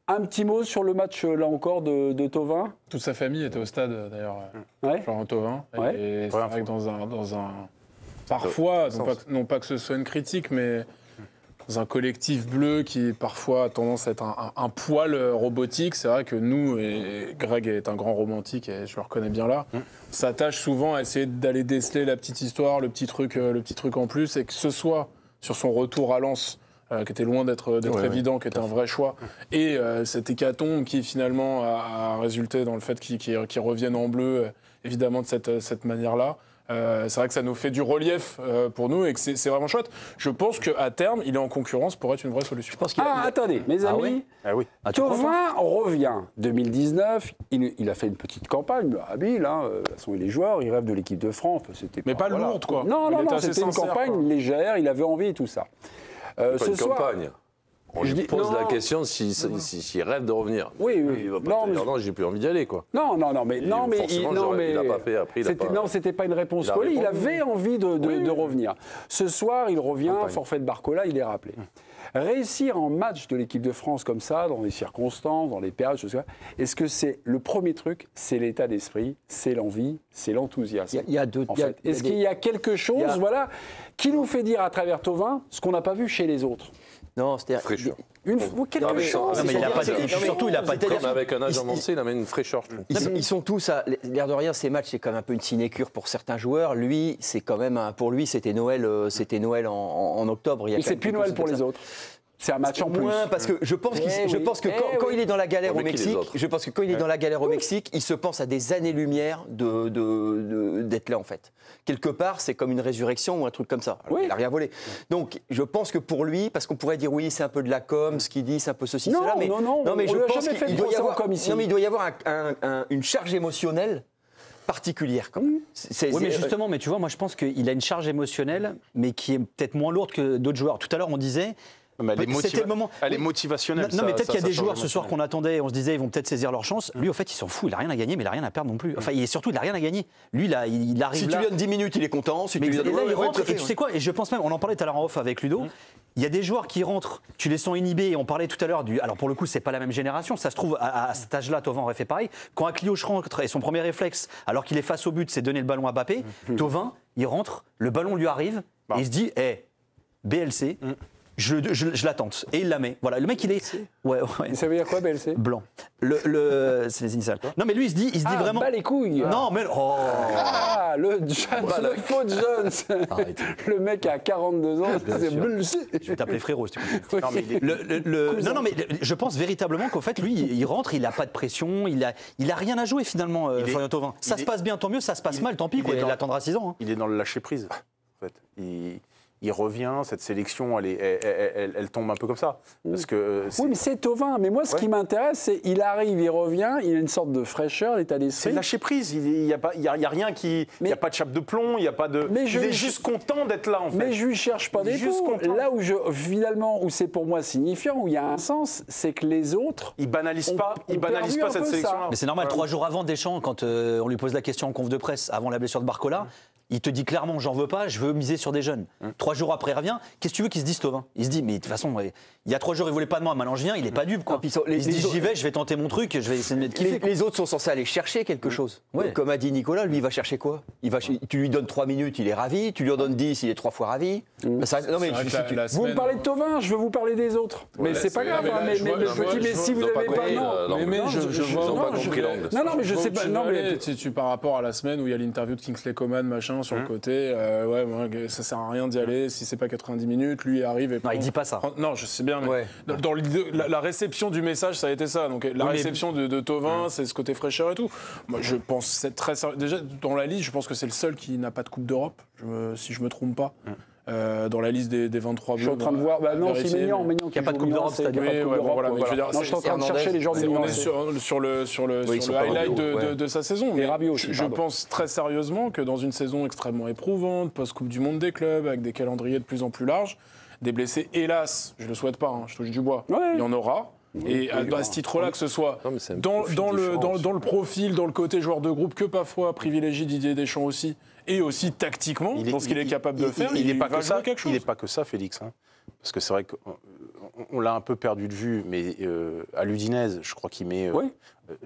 Un petit mot sur le match, là encore, de Thauvin. Toute sa famille était au stade, d'ailleurs, Ouais. Florent Thauvin. Ouais. Et c'est vrai que dans un parfois, non pas que ce soit une critique, mais dans un collectif bleu qui parfois a tendance à être un poil robotique, c'est vrai que nous, et Greg est un grand romantique et je le reconnais bien là, on s'attache souvent à essayer d'aller déceler la petite histoire, le petit truc en plus, et que ce soit sur son retour à Lens, qui était loin d'être évident, qui était un vrai choix, et cette hécatombe qui finalement a résulté dans le fait qu'il revienne en bleu, évidemment de cette manière-là. C'est vrai que ça nous fait du relief pour nous et que c'est vraiment chouette. Je pense qu'à terme, il est en concurrence pour être une vraie solution. Attendez, mes amis. Thauvin revient 2019. Il a fait une petite campagne habile. Hein. De toute façon, il est joueur, il rêve de l'équipe de France. Mais pas lourde, quoi. Non, c'était une campagne légère. Il avait envie et tout ça. Ce soir, campagne. On lui pose la question s'il rêve de revenir. Oui. Il va pas dire non, j'ai plus envie d'y aller, quoi. Non, mais il l'a pas fait après. Non, c'était pas une réponse polie. Il avait envie de revenir. Ce soir, il revient, forfait de Barcola, il est rappelé. Réussir en match de l'équipe de France comme ça, dans les circonstances, dans les périodes, est-ce que c'est le premier truc, c'est l'état d'esprit, c'est l'envie, c'est l'enthusisme. Il y a deux. Est-ce qu'il y a quelque chose, qui nous fait dire à travers Thauvin ce qu'on n'a pas vu chez les autres? Non, c'est-à-dire fraîcheur. Quelque chose. Mais il n'a pas surtout, il n'a pas de comme avec un âge avancé, il amène une fraîcheur. Ils sont tous, l'air de rien, ces matchs, c'est quand même un peu une sinécure pour certains joueurs. Lui, c'est quand même, pour lui, c'était Noël en octobre. C'est plus Noël pour les autres. C'est un match en plus. Parce que je pense que quand il est dans la galère au Mexique, il se pense à des années-lumière d'être là en fait. Quelque part, c'est comme une résurrection ou un truc comme ça. Alors, il n'a rien volé. Donc, je pense que pour lui, parce qu'on pourrait dire oui, c'est un peu de la com, ce qu'il dit, c'est un peu ceci, cela, mais je pense qu'il doit y avoir il doit y avoir une charge émotionnelle particulière. Mais justement, mais tu vois, moi je pense qu'il a une charge émotionnelle, mais qui est peut-être moins lourde que d'autres joueurs. Tout à l'heure, on disait. C'était le moment. Elle est motivationnelle. Non, mais peut-être qu'il y a des joueurs ce soir qu'on attendait, on se disait ils vont peut-être saisir leur chance. Lui, au fait, il s'en fout, il n'a rien à gagner, mais il n'a rien à perdre non plus. Enfin, surtout, il n'a rien à gagner. Lui, là, il arrive. Si tu lui donnes 10 minutes, il est content. Si tu lui donnes, il rentre. Et tu sais quoi? Et je pense même, on en parlait tout à l'heure en off avec Ludo. Il y a des joueurs qui rentrent, tu les sens inhibés. Et on parlait tout à l'heure du. Alors pour le coup, c'est pas la même génération. Ça se trouve à cet âge-là, Thauvin aurait fait pareil. Quand Akliouche rentre et son premier réflexe, alors qu'il est face au but, c'est donner le ballon à Mbappé. Thauvin, il rentre, le ballon lui arrive, et il se dit, BLC. Je l'attente. Et il la met. Voilà, le mec, il est. Ouais. Ça veut dire quoi, BLC? Blanc. C'est les initiales. Non, mais lui, il se dit vraiment. Bas les couilles. Non, mais. Le Jones, le faux Jones. Le mec a 42 ans, c'est BLC. Je vais t'appeler frérot, si tu peux. Non, mais je pense véritablement qu'en fait, lui, il rentre, il n'a pas de pression, il a rien à jouer finalement, Florian Thauvin. Ça se passe bien, tant mieux, ça se passe mal, tant pis, il attendra 6 ans. Il est dans le lâcher-prise, en fait. Il revient, cette sélection, elle tombe un peu comme ça. Parce que oui, mais c'est Thauvin. Mais moi, ce qui m'intéresse, c'est qu'il arrive, il revient, il a une sorte de fraîcheur, l'état d'esprit. C'est lâcher prise. Il n'y a rien qui. Il n'y a pas de chape de plomb, il n'y a pas de. Il est juste content d'être là, en fait. Mais je lui cherche pas des pots. Là où finalement, où c'est pour moi signifiant, où il y a un sens, c'est que les autres. Ils banalisent pas cette sélection-là. Mais c'est normal, 3 jours avant Deschamps, quand on lui pose la question en conf de presse, avant la blessure de Barcola. Il te dit clairement, j'en veux pas, je veux miser sur des jeunes. 3 jours après, il revient. Qu'est-ce que tu veux qu'il se dise, Thauvin? Il se dit, mais de toute façon, il y a 3 jours, il voulait pas de moi, maintenant je viens, il est pas dupe, quoi. Il se dit, j'y vais, je vais tenter mon truc, je vais essayer de mettre kiffer. Les autres sont censés aller chercher quelque chose. Comme a dit Nicolas, lui, il va chercher quoi? Tu lui donnes 3 minutes, il est ravi. Tu lui en donnes 10, il est 3 fois ravi. Vous me parlez de Thauvin, je veux vous parler des autres. Mais c'est pas grave, mais si vous n'avez pas. Non, je vois. Non, mais je sais pas. Non, mais par rapport à la semaine où il y a l'interview de Kingsley Coman, machin, sur le côté, ça sert à rien d'y aller si c'est pas 90 minutes. Lui arrive et. Non, il dit pas ça. Non, je sais bien, mais dans la réception du message, ça a été ça. Donc la réception de Thauvin, c'est ce côté fraîcheur et tout. Moi, je pense c'est très sérieux. Déjà dans la liste, je pense que c'est le seul qui n'a pas de Coupe d'Europe, si je me trompe pas. Dans la liste des 23 bleus. Je suis en train de voir. Non, c'est Mignon qui n'a pas de Coupe d'Europe, c'est-à-dire pas de Coupe d'Europe. Non, je suis en train de chercher les gens du On est sur le highlight de sa saison. Mais je pense très sérieusement que dans une saison extrêmement éprouvante, post-Coupe du Monde des clubs, avec des calendriers de plus en plus larges, des blessés, hélas, je le souhaite pas, je touche du bois, il y en aura. Et à ce titre-là, que ce soit dans le profil, dans le côté joueur de groupe, que parfois privilégie Didier Deschamps aussi, et aussi tactiquement, dans ce qu'il est capable de faire, il n'est pas que ça, Félix. parce que c'est vrai qu'on l'a un peu perdu de vue, mais à l'Udinese, je crois qu'il met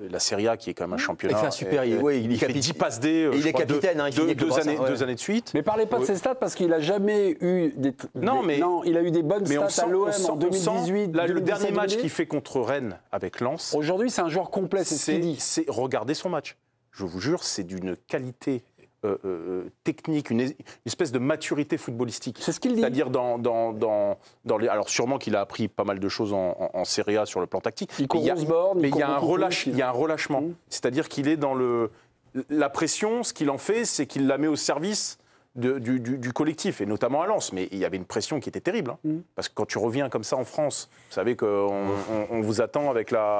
la Serie A, qui est quand même un championnat. Il fait un super, il fait 10 passes D, il est capitaine, il finit 2 années de suite. Mais parlez pas de ses stats, parce qu'il n'a jamais eu il a eu des bonnes stats à l'OM en 2018. Là, le dernier match qu'il fait contre Rennes avec Lens. Aujourd'hui, c'est un joueur complet, c'est ce qu'il dit. Regardez son match. Je vous jure, c'est d'une qualité technique, une espèce de maturité footballistique. C'est ce qu'il dit. C'est-à-dire dans les. Alors sûrement qu'il a appris pas mal de choses en Serie A sur le plan tactique. Mais il y a un relâchement. C'est-à-dire qu'il est dans la pression. Ce qu'il en fait, c'est qu'il la met au service du collectif, et notamment à Lens. Mais il y avait une pression qui était terrible. Parce que quand tu reviens comme ça en France, vous savez qu'on vous attend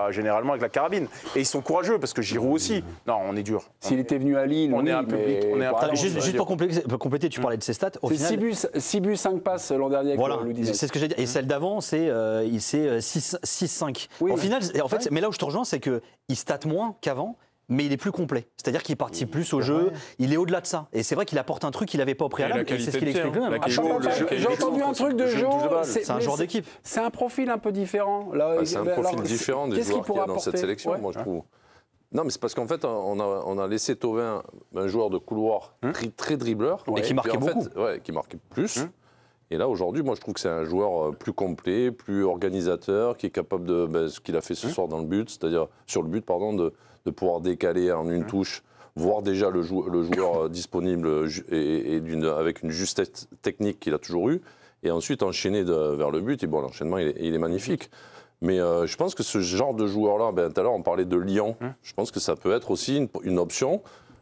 généralement avec la carabine. Et ils sont courageux, parce que Giroud aussi. Non, on est dur. S'il était venu à Lille, on est un public. Juste pour compléter, tu parlais de ses stats. Au final, 6 buts, 5 passes l'an dernier avec l'Udinese. C'est ce que j'ai dit. Et celle d'avant, c'est 6-5. Oui, Au final, mais là où je te rejoins, c'est qu'il stat moins qu'avant. Mais il est plus complet. C'est-à-dire qu'il participe plus au jeu. Il est au-delà de ça. Et c'est vrai qu'il apporte un truc qu'il n'avait pas au préalable. Et c'est ce qu'il explique lui-même. J'ai entendu un truc de Joe. C'est un joueur d'équipe. C'est un profil un peu différent. C'est un profil différent des joueurs qu'il y a dans cette sélection, moi, je trouve. Non, mais c'est parce qu'en fait, on a laissé Thauvin, un joueur de couloir très dribbleur. Et qui marquait beaucoup. Qui marquait plus. Et là, aujourd'hui, moi, je trouve que c'est un joueur plus complet, plus organisateur, qui est capable de ce qu'il a fait ce soir dans le but, c'est-à-dire sur le but, pardon, de pouvoir décaler en une touche, voir déjà le joueur disponible et avec une justesse technique qu'il a toujours eue, et ensuite enchaîner vers le but. Et bon, l'enchaînement, il est magnifique. Mais je pense que ce genre de joueur-là, tout à l'heure, on parlait de Lyon. Je pense que ça peut être aussi une option.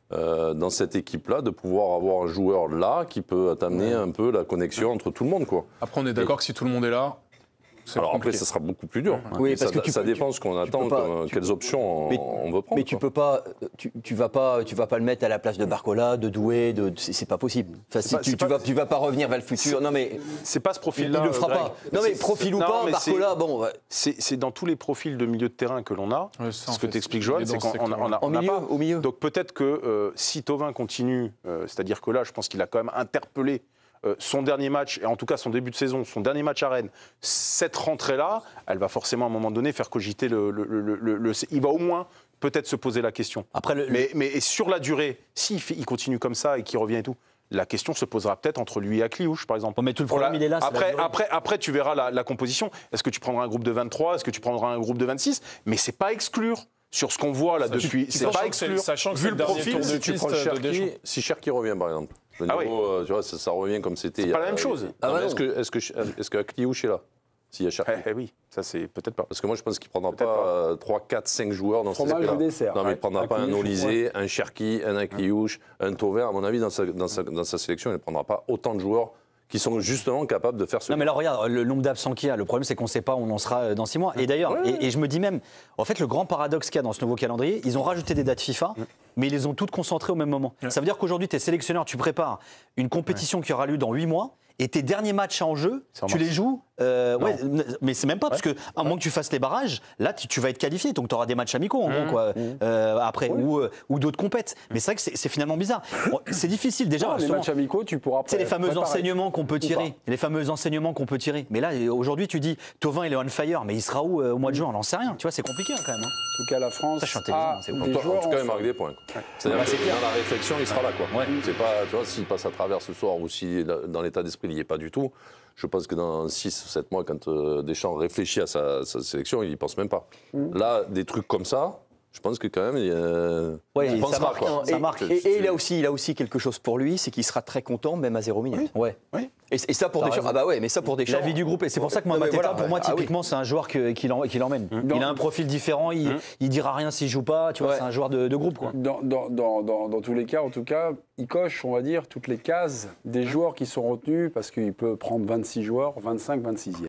Dans cette équipe-là, de pouvoir avoir un joueur là qui peut t'amener un peu la connexion entre tout le monde, quoi. Après, on est d'accord que si tout le monde est là, alors après, ça sera beaucoup plus dur. Oui, parce que ça dépend ce qu'on attend, quelles options on veut prendre. Mais tu peux pas, tu vas pas le mettre à la place de Barcola, de Doué, c'est pas possible. Enfin, tu vas pas revenir vers le futur. Non mais c'est pas ce profil-là. Il le fera pas. Non mais profil ou pas, Barcola, bon. C'est dans tous les profils de milieu de terrain que l'on a. Ce que t'expliques, Joël, c'est qu'on n'a pas. Au milieu. Donc peut-être que si Thauvin continue, c'est-à-dire que là, je pense qu'il a quand même interpellé son dernier match, et en tout cas son début de saison, son dernier match à Rennes, cette rentrée-là, elle va forcément à un moment donné faire cogiter il va au moins peut-être se poser la question. Après mais sur la durée, il continue comme ça et qu'il revient et tout, la question se posera peut-être entre lui et Akliouche, par exemple. Mais tout le problème, il est là. Après, tu verras la composition. Est-ce que tu prendras un groupe de 23 ? Est-ce que tu prendras un groupe de 26 ? Mais c'est pas exclure. Sur ce qu'on voit là depuis, c'est pas exclure. Sachant que vu le profil, si tu prends Cherki revient, par exemple. Le niveau, tu vois, ça revient comme c'était. C'est pas la même chose. Est-ce que Akliouche est là ? S'il y a Cherki. Oui, ça c'est peut-être pas. Parce que moi je pense qu'il ne prendra pas 3, 4, 5 joueurs dans cette équipe-là. Non, mais il ne prendra pas un Olysée, un Cherki, un Akliouche, un Thauvin. À mon avis, dans sa sélection, il ne prendra pas autant de joueurs qui sont justement capables de faire ce. Non, mais là, regarde, le nombre d'absents qu'il y a, le problème, c'est qu'on ne sait pas où on en sera dans 6 mois. Et d'ailleurs, et je me dis même, en fait, le grand paradoxe qu'il y a dans ce nouveau calendrier, ils ont rajouté des dates FIFA, mais ils les ont toutes concentrées au même moment. Ça veut dire qu'aujourd'hui, tu es sélectionneur, tu prépares une compétition qui aura lieu dans 8 mois. Et tes derniers matchs en jeu, tu les joues. Mais c'est même pas parce que, à moins que tu fasses les barrages, là tu vas être qualifié. Donc tu auras des matchs amicaux en gros, quoi, après, ou d'autres compètes. Mais c'est vrai que c'est finalement bizarre. Bon, c'est difficile déjà. Les matchs amicaux, tu pourras. C'est les fameux enseignements qu'on peut tirer. Les fameux enseignements qu'on peut tirer. Mais là, aujourd'hui, tu dis, Thauvin, il est on fire, mais il sera où au mois de juin ? On n'en sait rien. Tu vois, c'est compliqué quand même. En tout cas, la France. Ça, je suis intelligent. En tout cas, il marque des points. C'est-à-dire que dans la réflexion, il sera là, quoi. C'est pas, tu vois, s'il passe à travers ce soir ou si dans l'état d'esprit, il n'y est pas du tout. Je pense que dans 6 ou 7 mois, quand Deschamps réfléchit à sa sélection, il n'y pense même pas. Là, des trucs comme ça, je pense que quand même, il pensera. Ça marque. Et il a aussi quelque chose pour lui, c'est qu'il sera très content, même à 0 minutes. Oui. Et ça pour Deschamps. Ah bah ouais, mais ça pour Deschamps. La vie du groupe, et c'est pour ça que moi, Mateta, pour moi, typiquement, c'est un joueur qui l'emmène. Il a un profil différent, il dira rien s'il joue pas. Tu vois, c'est un joueur de groupe, quoi. Dans tous les cas, en tout cas, il coche, on va dire, toutes les cases des joueurs qui sont retenus parce qu'il peut prendre 26 joueurs, 25, 26e.